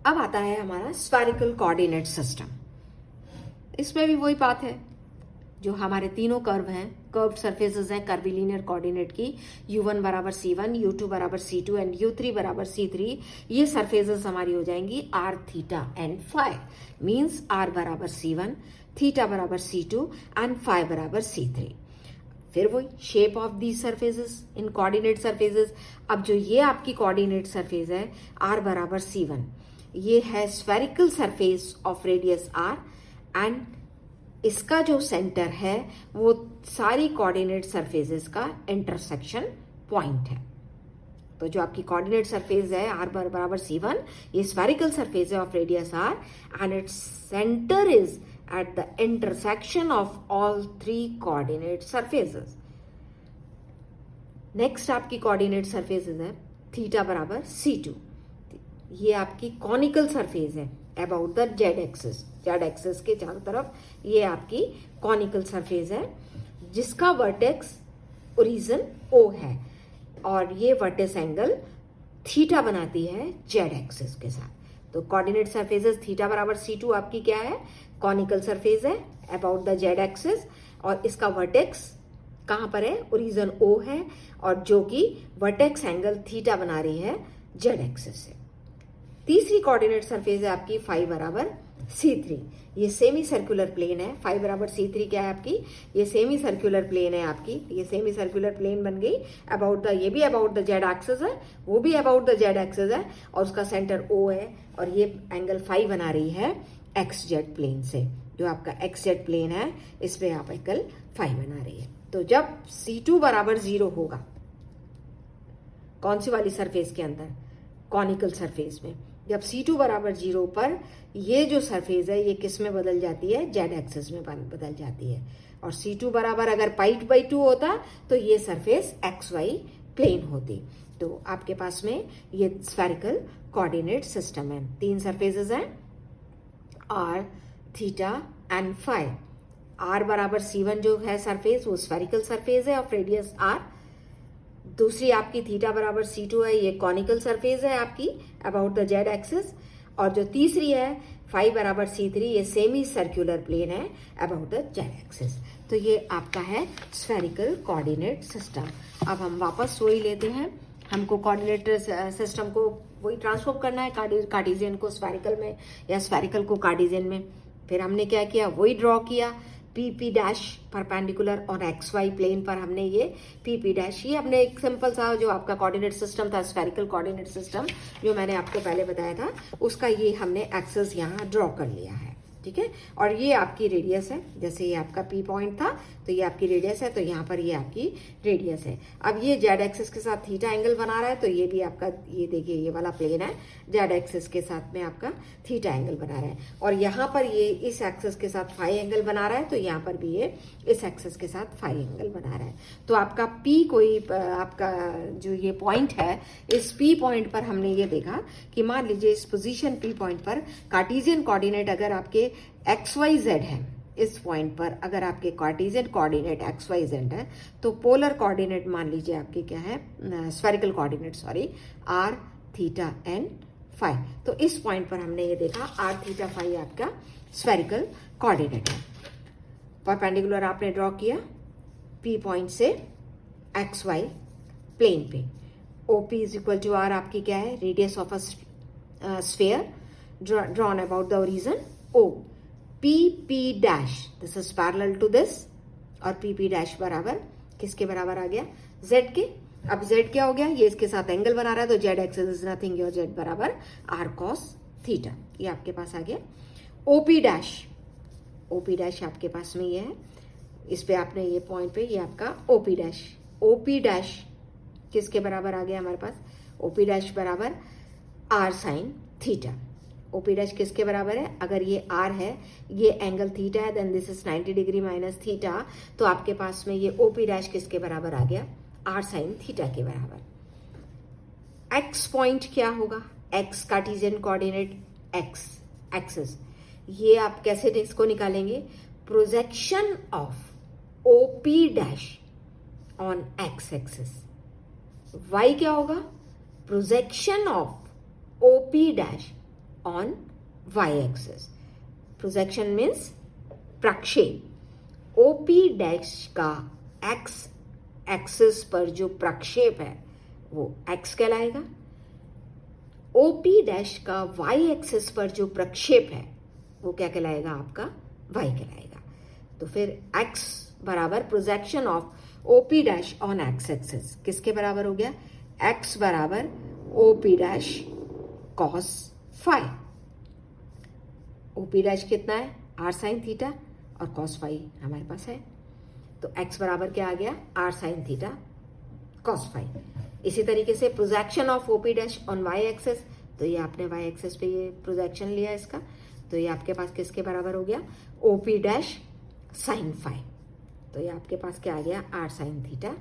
अब आता है हमारा स्फेरिकल कोऑर्डिनेट सिस्टम। इसमें भी वही बात है, जो हमारे तीनों कर्व हैं, कर्व्ड सरफेसेस हैं कर्विलीनियर कोऑर्डिनेट की, u1 बराबर c1, u2 बराबर c2 एंड u3 बराबर c3। ये सरफेसेस हमारी हो जाएंगी r theta and phi, means r बराबर c1, थीटा बराबर c2 एंड फाई बराबर c3। फिर वही shape of these surfaces in coordinate surfaces. अब जो ये आपकी कोऑर्डिनेट सरफेस है r बराबर c1, ये है spherical surface of radius r and इसका जो सेंटर है वो सारी कोऑर्डिनेट सरफेसेस का इंटरसेक्शन पॉइंट है। तो जो आपकी कोऑर्डिनेट सरफेस है r बराबर c1, ये स्फेरिकल सरफेस है of radius r and its centre is at the intersection of all three coordinate surfaces. Next आपकी कोऑर्डिनेट सरफेसेस है थीटा बराबर c2, ये आपकी कॉनिकल सरफेस है about the Z axis, Z axis के चारों तरफ ये आपकी कॉनिकल सरफेस है जिसका वर्टेक्स ओरिजिन O है और ये वर्टेक्स एंगल थीटा बनाती है जेड एक्सिस के साथ। तो कोऑर्डिनेट सरफेसेस थीटा बराबर c2 आपकी क्या है, कॉनिकल सरफेस है अबाउट द जेड एक्सिस और इसका वर्टेक्स कहां पर है, ओरिजिन O है और जो कि वर्टेक्स एंगल थीटा बना रही है जेड एक्सिस से। तीसरी कोऑर्डिनेट सरफेस है आपकी फाई बराबर c3, ये सेमी सर्कुलर प्लेन है। फाई बराबर c3 क्या है आपकी, ये सेमी सर्कुलर प्लेन है आपकी, ये सेमी सर्कुलर प्लेन बन गई अबाउट द, ये भी अबाउट द जेड एक्सिस है, वो भी अबाउट द जेड एक्सिस है और उसका सेंटर O है और ये एंगल फाई बना रही है एक्स जेड प्लेन से। जो आपका एक्स जेड प्लेन है इस पे आप एंगल फाई बना रही है। तो जब c2 बराबर 0 होगा, कौन सी वाली सरफेस के अंदर, कॉनिकल सरफेस में, जब c2 बराबर 0 पर ये जो सरफेस है ये किस में बदल जाती है, जेड एक्सिस में बदल जाती है। और c2 बराबर अगर π/2 होता तो ये सरफेस xy प्लेन होती। तो आपके पास में ये स्फेरिकल कोऑर्डिनेट सिस्टम है। तीन सरफेसेस हैं r, theta and phi. r बराबर c1 जो है सरफेस वो स्फेरिकल सरफेस है ऑफ रेडियस r। दूसरी आपकी थीटा बराबर c2 है, ये कॉनिकल सरफेस है आपकी अबाउट द जेड एक्सिस। और जो तीसरी है फाई बराबर c3, ये सेमी सर्कुलर प्लेन है अबाउट द जेड एक्सिस। तो ये आपका है स्फेरिकल कोऑर्डिनेट सिस्टम। अब हम वापस वही लेते हैं, हमको कोऑर्डिनेट सिस्टम को वही ट्रांसफॉर्म करना है कार्टेशियन को स्फेरिकल में या स्फेरिकल को कार्टेशियन में। फिर हमने क्या किया, वही ड्रॉ किया PP डैश परपेंडिकुलर और XY प्लेन पर हमने ये PP डैश, ये हमने एक सिंपल सा जो आपका कोऑर्डिनेट सिस्टम था स्फेरिकल कोऑर्डिनेट सिस्टम जो मैंने आपको पहले बताया था उसका ये हमने एक्सेस यहाँ ड्रॉ कर लिया है, ठीक है। और ये आपकी रेडियस है, जैसे ये आपका P पॉइंट था तो ये आपकी रेडियस है, तो यहाँ पर ये आपकी रेडियस है। अब ये जेड एक्सिस के साथ थीटा एंगल बना रहा है तो ये भी आपका, ये देखिए ये वाला प्लेन है जेड एक्सिस के साथ में आपका थीटा एंगल बना रहा है। और यहाँ पर ये इस एक्सिस के साथ फाई एंगल बना रहा है तो यहाँ पर भी ये इस एक्सिस के साथ फाई एंगल बना रहा है। तो आपका P कोई आपका जो ये पॉइंट है, इस P पॉइंट पर हमने ये देखा कि मान लीजिए इस पोजीशन P पॉइंट पर कार्टेशियन कोऑर्डिनेट अगर आपके XYZ है, इस पॉइंट पर अगर आपके कार्टेशियन कोऑर्डिनेट XYZ है तो पोलर कोऑर्डिनेट मान लीजिए आपके क्या है, spherical coordinate sorry, R, theta and phi. तो इस पॉइंट पर हमने ये देखा R, थीटा, फाई आपका स्फेरिकल कोऑर्डिनेट है। परपेंडिकुलर आपने ड्रॉ किया P पॉइंट से XY प्लेन पे। OP is equal to R आपकी क्या है, radius of a sphere drawn about the origin O। PP dash this is parallel to this और PP डैश बराबर किसके बराबर आ गया, Z के। अब Z क्या हो गया, ये इसके साथ एंगल बना रहा है तो Z axis is nothing your Z बराबर R cos थीटा, ये आपके पास आ गया। OP डैश आपके पास में ये है, इस पे आपने ये पॉइंट पे ये आपका OP डैश किसके बराबर आ गया हमारे पास, OP डैश बराबर R sine theta. OP dash किसके बराबर है, अगर ये R है, ये एंगल थीटा है, then this is 90 degree minus theta, तो आपके पास में ये OP डैश किसके बराबर आ गया, R साइन थीटा के बराबर। X पॉइंट क्या होगा, X Cartesian coordinate X axis, ये आप कैसे इसको निकालेंगे, projection of OP dash on X axis. Y क्या होगा, projection of OP dash on Y axis. Projection means प्रक्षेप। ओपी डैश का एक्स एक्सिस पर जो प्रक्षेप है वो एक्स कहलाएगा। ओपी डैश का वाई एक्सिस पर जो प्रक्षेप है वो क्या कहलाएगा? आपका वाई कहलाएगा। तो फिर एक्स बराबर projection of OP dash on X axis किसके बराबर हो गया? एक्स बराबर OP dash cos phi. OP dash कितना है? आर साइन थीटा, और कॉस फाई हमारे पास है, तो एक्स बराबर क्या आ गया? R sine theta cos phi. इसी तरीके से projection of OP dash on Y axis, तो ये आपने वाई एक्सिस पे ये प्रोजेक्शन लिया इसका, तो ये आपके पास किसके बराबर हो गया? OP dash sine phi. तो ये आपके पास क्या आ गया? R sine theta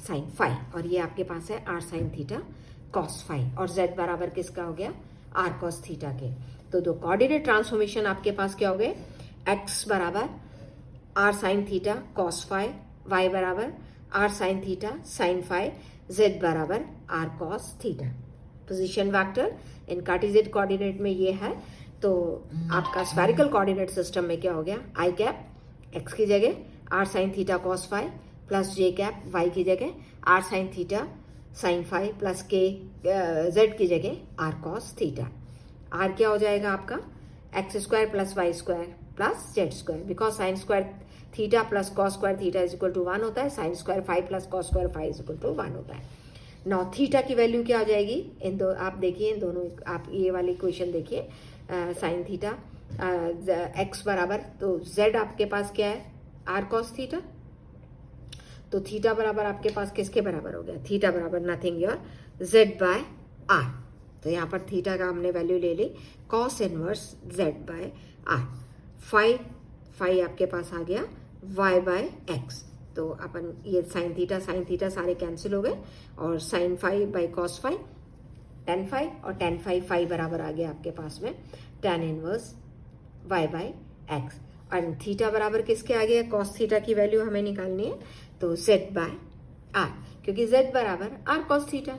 sine phi, और ये आपके पास है R sine theta cos phi, और जेड बराबर किसका हो गया? आर कॉस थीटा के। तो दो कोऑर्डिनेट ट्रांसफॉर्मेशन आपके पास क्या हो गए? एक्स बराबर R sine theta cos phi, Y बराबर R sine theta sine phi, Z बराबर R cos theta. Position vector in Cartesian coordinate में ये है। तो आपका स्फेरिकल कोऑर्डिनेट सिस्टम में क्या हो गया? आई कैप एक्स की जगह R sine theta cos phi plus J cap Y की जगह R sine theta sine phi plus K Z की जगह आर कॉस थीटा। आर क्या हो जाएगा आपका? X square plus Y square plus Z square, because sine square theta plus cos square theta is equal to 1 होता है, sine square phi plus cos square phi is equal to 1 होता है। नौ theta की value क्या हो जाएगी? इन दो आप देखिए, इन दोनों आप ये वाली इक्वेशन देखिए, साइन थीटा एक्स बराबर, तो जेड आपके पास क्या है? आर कॉस थीटा, तो थीटा बराबर आपके पास किसके बराबर हो गया? थीटा बराबर nothing your Z by R. तो यहाँ पर थीटा का हमने वैल्यू ले ली cos inverse Z by R. Phi आपके पास आ गया वाई बाय एक्स, तो अपन ये साइन थीटा सारे कैंसिल हो गए, और sine phi by cos phi tan phi, और टेन फाई बराबर आ गया आपके पास में tan inverse Y by X. और थीटा बराबर किसके आ गया? कॉस थीटा की वैल्यू हमें निकालनी है, तो जेड बाय आर, क्योंकि जेड बराबर आर कॉस थीटा,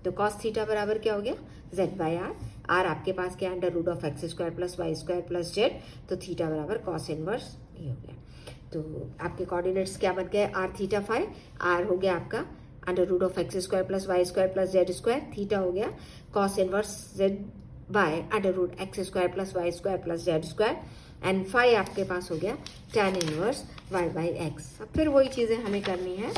तो कॉस थीटा बराबर क्या हो गया? Z by are. आर आपके पास क्या? Under root of X square plus Y square plus Z, तो थीटा बराबर कॉस इनवर्स ये हो गया। तो आपके कोऑर्डिनेट्स क्या बन गए? आर थीटा फाई, आर हो गया आपका under root of X square plus Y square plus Z square, theta हो गया cos inverse Z by under root X square plus Y square plus Z square, and phi आपके पास हो गया tan inverse Y by X. अब फिर वही चीज़ें हमें करनी है,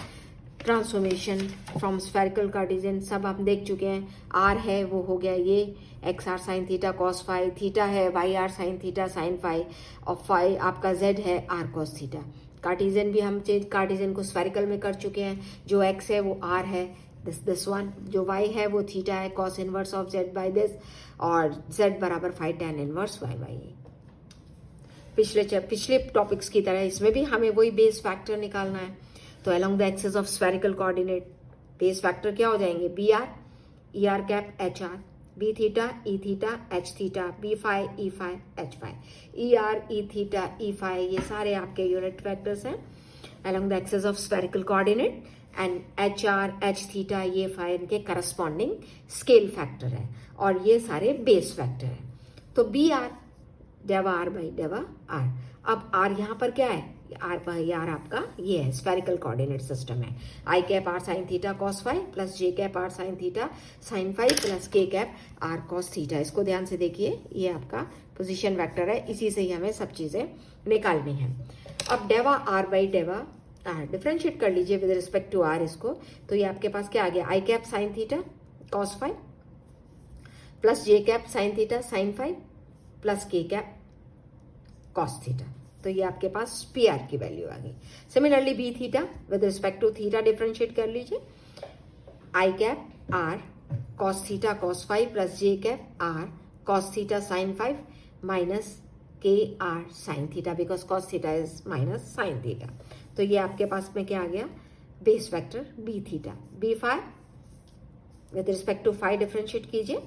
ट्रांसफॉर्मेशन फ्रॉम स्फेरिकल कार्टेशियन सब हम देख चुके हैं। आर है वो हो गया ये X R sine theta cos phi, theta है Y R sine theta sine phi, और फाई आपका जेड है आर कॉस थीटा। कार्टेशियन भी हम चेंज कार्टेशियन को स्फेरिकल में कर चुके हैं, जो एक्स है वो आर है दिस वन, जो वाई है वो थीटा है cos inverse of Z by this, और जेड बराबर phi tan inverse Y by. पिछले टॉपिक्स की तरह इसमें भी हमें वही बेस फैक्टर निकालना है। तो along the axis of spherical coordinate base factor क्या हो जाएंगे? B R E R cap H R, B theta E theta H theta, B phi E phi H phi, E R E theta E phi, ये सारे आपके unit factors हैं along the axis of spherical coordinate, and H R H theta ये phi इनके corresponding scale factor है, और ये सारे बेस फैक्टर है। तो बी आर डेवा आर बाई डेवा आर। अब आर यहाँ पर क्या है? आर बाई आर आपका ये है स्फेरिकल कोऑर्डिनेट सिस्टम है। I cap R sine theta cos phi plus J cap R sine theta sine phi plus K cap R cos theta. इसको ध्यान से देखिए, ये आपका पोजीशन वेक्टर है, इसी से ही हमें सब चीजें निकालनी है। अब डेवा आर बाई डेवा आर डिफ्रेंशिएट कर लीजिए विद रिस्पेक्ट टू आर इसको, तो ये आपके पास क्या आ गया? I cap sine theta cos phi plus J cap sine theta sine phi plus K cap cos theta, तो ये आपके पास पी आर की वैल्यू आ गई। Similarly B theta with respect to theta differentiate कर लीजिए, I cap R cos theta cos five plus J cap R cos theta sine five minus K R sine theta, because cos theta is minus sine theta. तो ये आपके पास में क्या आ गया? Base vector B theta. B phi with respect to phi differentiate कीजिए,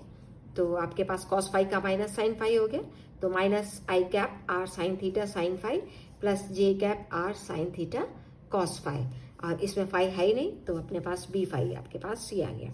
तो आपके पास कॉस फाइव का माइनस साइन फाइव हो गया, तो minus I cap R sine theta sine five plus J cap R sine theta cos phi, और इसमें फाइव है ही नहीं, तो अपने पास बी फाइव आपके पास ये आ गया।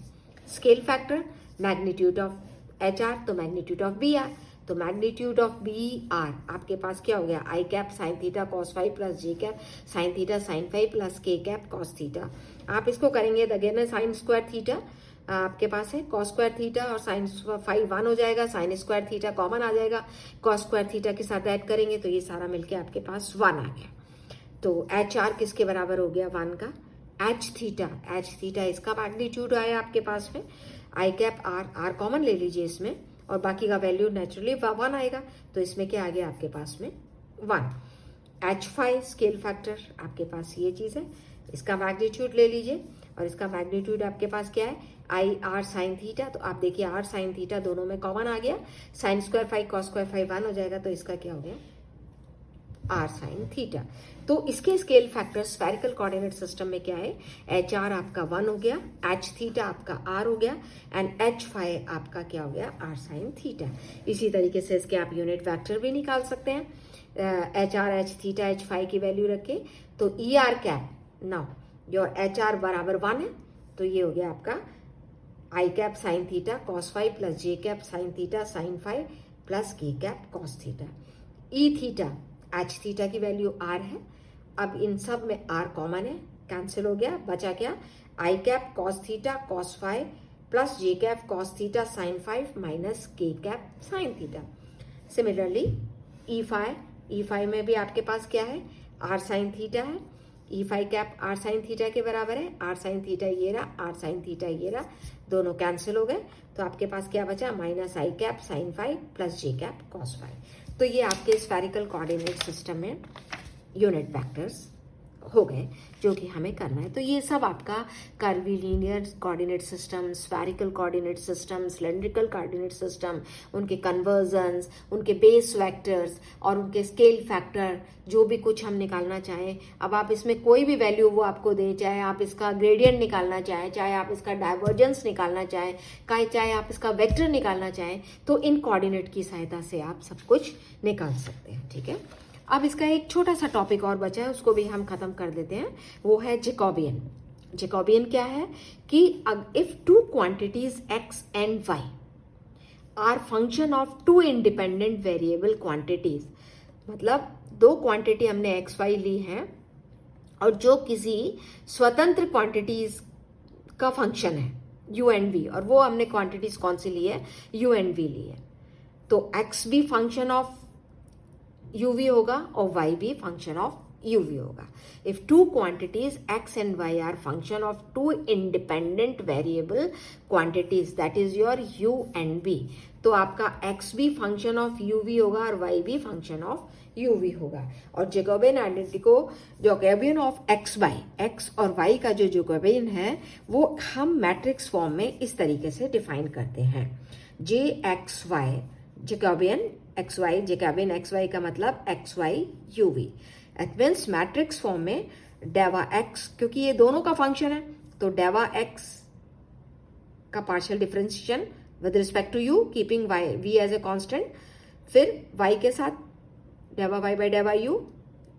Scale factor magnitude of H R तो मैग्नीट्यूड ऑफ बी आर, तो मैग्नीट्यूड ऑफ बी आर आपके पास क्या हो गया, I cap sine theta cos five plus J cap sine theta sine five plus K cap cos theta. आप इसको करेंगे तो अगेन साइन स्क्वायर थीटा आपके पास है, कॉस स्क्वायर थीटा और साइन फाइव 1 हो जाएगा, साइन स्क्वायर थीटा कॉमन आ जाएगा, कॉस स्क्वायर थीटा के साथ ऐड करेंगे तो ये सारा मिलके आपके पास 1 आ गया। तो एच आर किसके बराबर हो गया, 1 का। एच थीटा इसका मैग्नीट्यूड आया आपके पास में, आई कैप आर कॉमन ले लीजिए इसमें, और बाकी का वैल्यू नेचुरली 1 आएगा, तो इसमें क्या आ गया आपके पास में 1। एच फाइव स्केल फैक्टर आपके पास ये चीज़ है, इसका मैग्नीट्यूड ले लीजिए, और इसका मैग्नीट्यूड आपके पास क्या है, आई आर साइन थीटा, तो आप देखिए आर साइन थीटा दोनों में कॉमन आ गया, sine square five cos square five 1 हो जाएगा, तो इसका क्या हो गया आर साइन थीटा। तो इसके scale factor spherical coordinate system में क्या है, एच आर आपका 1 हो गया, एच थीटा आपका आर हो गया, एंड एच फाइव आपका क्या हो गया आर साइन थीटा। इसी तरीके से इसके आप यूनिट वेक्टर भी निकाल सकते हैं, H R H theta H five की वैल्यू रखे, तो E R cap now your H R बराबर 1 है, तो ये हो गया आपका I cap sine theta cos five plus J cap sine theta sine five plus K cap cos theta. E theta H theta की वैल्यू आर है, अब इन सब में आर कॉमन है, कैंसिल हो गया, बचा क्या I cap cos theta cos five plus J cap cos theta sine five minus K cap sine theta. Similarly E five में भी आपके पास क्या है, आर साइन थीटा है, E five cap R sine theta के बराबर है, आर साइन थीटा ये रहा, आर साइन थीटा ये रहा, दोनों कैंसिल हो गए, तो आपके पास क्या बचा minus I cap sign five plus J cap cos five. तो ये आपके स्फेरिकल कोऑर्डिनेट सिस्टम में यूनिट वेक्टर्स हो गए जो कि हमें करना है। तो ये सब आपका curvilinear coordinate system, spherical coordinate system, cylindrical coordinate system, उनके कन्वर्जन्स, उनके बेस वेक्टर्स और उनके स्केल फैक्टर, जो भी कुछ हम निकालना चाहें, अब आप इसमें कोई भी वैल्यू वो आपको दे, चाहे आप इसका ग्रेडियंट निकालना चाहें, चाहे आप इसका डाइवर्जेंस निकालना चाहें, चाहे आप इसका वेक्टर निकालना चाहें, तो इन कोऑर्डिनेट की सहायता से आप सब कुछ निकाल सकते हैं। ठीक है, अब इसका एक छोटा सा टॉपिक और बचा है, उसको भी हम खत्म कर देते हैं, वो है जैकोबियन। जैकोबियन क्या है कि if two quantities x and y are function of two independent variable quantities, मतलब दो क्वांटिटी हमने x y ली है और जो किसी स्वतंत्र क्वांटिटीज का फंक्शन है u एंड v, और वो हमने क्वांटिटीज कौन सी ली है, u एंड v ली है, तो x भी फंक्शन ऑफ uv होगा और y भी फंक्शन ऑफ uv होगा। If two quantities x and y are function of two independent variable quantities, that is your u and v, तो आपका x भी फंक्शन ऑफ uv होगा और y भी फंक्शन ऑफ uv होगा। और जैकोबियन आइडेंटिटी को, Jacobian of x by x और y का जो जैकोबियन है वो हम मैट्रिक्स फॉर्म में इस तरीके से डिफाइन करते हैं, jxy Jacobian X Y, Jacobian X Y का मतलब X Y U V, it means matrix form में डेवा एक्स, क्योंकि ये दोनों का फंक्शन है, तो डेवा एक्स का partial differentiation with respect to U keeping Y V as a constant, फिर वाई के साथ डेवा वाई बाई डेवा U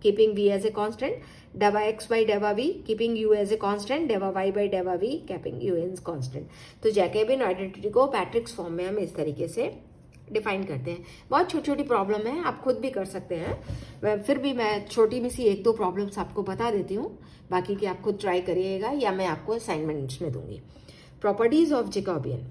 keeping V as a constant, डेवा एक्स बाई डेवा V keeping U as a constant, डेवा वाई बाई डेवा V keeping U as constant. तो जैकोबियन आइडेंटिटी को मैट्रिक्स फॉर्म में हम इस तरीके से डिफाइन करते हैं। बहुत छोटी छोटी प्रॉब्लम है, आप खुद भी कर सकते हैं, फिर भी मैं छोटी में सी एक दो प्रॉब्लम्स आपको बता देती हूँ, बाकी की आप खुद ट्राई करिएगा या मैं आपको असाइनमेंट्स में दूंगी। Properties of Jacobian,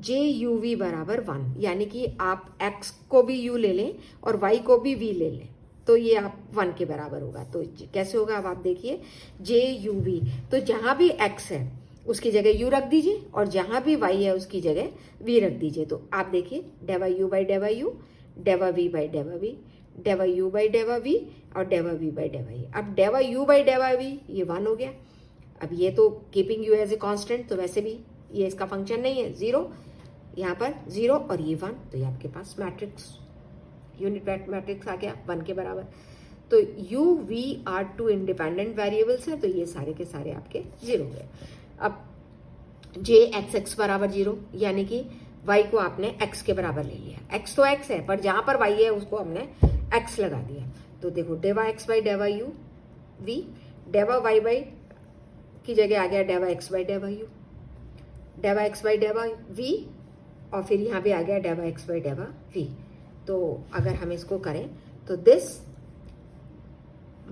J U V बराबर 1, यानी कि आप x को भी u ले लें और y को भी v ले लें, तो ये आप 1 के बराबर होगा। तो कैसे होगा, अब आप देखिए, जे यू वी, तो जहां भी x है उसकी जगह u रख दीजिए और जहां भी y है उसकी जगह v रख दीजिए। तो आप देखिए, डेवा u बाई डेवा u, डेवा v बाई डेवा v, डेवा u बाई डेवा v और डेवा v बाई डेवा e। अब डेवा u बाई डेवा v ये 1 हो गया। अब ये तो keeping u as a constant, तो वैसे भी ये इसका फंक्शन नहीं है, 0 यहाँ पर 0 और ये 1, तो ये आपके पास मैट्रिक्स यूनिट मैट्रिक्स आ गया 1 के बराबर। तो u v are two independent variables हैं, तो ये सारे के सारे आपके 0 हो गए। अब जे एक्स एक्स बराबर 0, यानी कि y को आपने x के बराबर ले लिया, x तो x है पर जहां पर y है उसको हमने x लगा दिया। तो देखो, डेवा x बाई डेवा u v, डेवा y बाई की जगह आ गया डेवा x बाई डेवा u, डेवा एक्स बाई डेवा वी, और फिर यहाँ पे आ गया डेवा एक्स बाई डेवा वी। तो अगर हम इसको करें तो दिस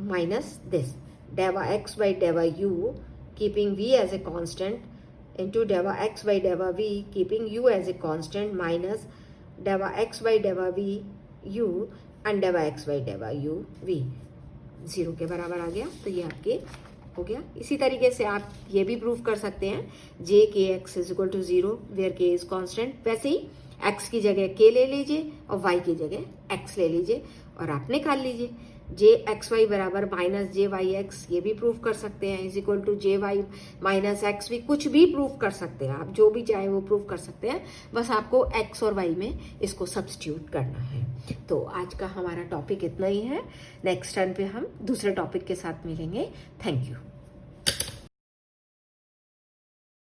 माइनस दिस, डेवा एक्स बाई डेवा U keeping V as a constant into डेवा एक्स बाई डेवा V keeping U as a constant minus डेवा X by डेवा वी यू एंड डेवा एक्स बाई डेवा यू वी, 0 के बराबर आ गया। तो ये आपके हो गया। इसी तरीके से आप ये भी प्रूव कर सकते हैं J K X is equal to 0 where K is constant. वैसे ही x की जगह k ले लीजिए और y की जगह x ले लीजिए और आप निकाल लीजिए। जे एक्स वाई बराबर माइनस जे वाई एक्स, ये भी प्रूव कर सकते हैं, is equal to J Y minus X भी, कुछ भी प्रूव कर सकते हैं आप, जो भी चाहे वो प्रूव कर सकते हैं। बस आपको x और y में इसको सब्स्टिट्यूट करना है। तो आज का हमारा टॉपिक इतना ही है। नेक्स्ट टाइम पे हम दूसरे टॉपिक के साथ मिलेंगे। Thank you.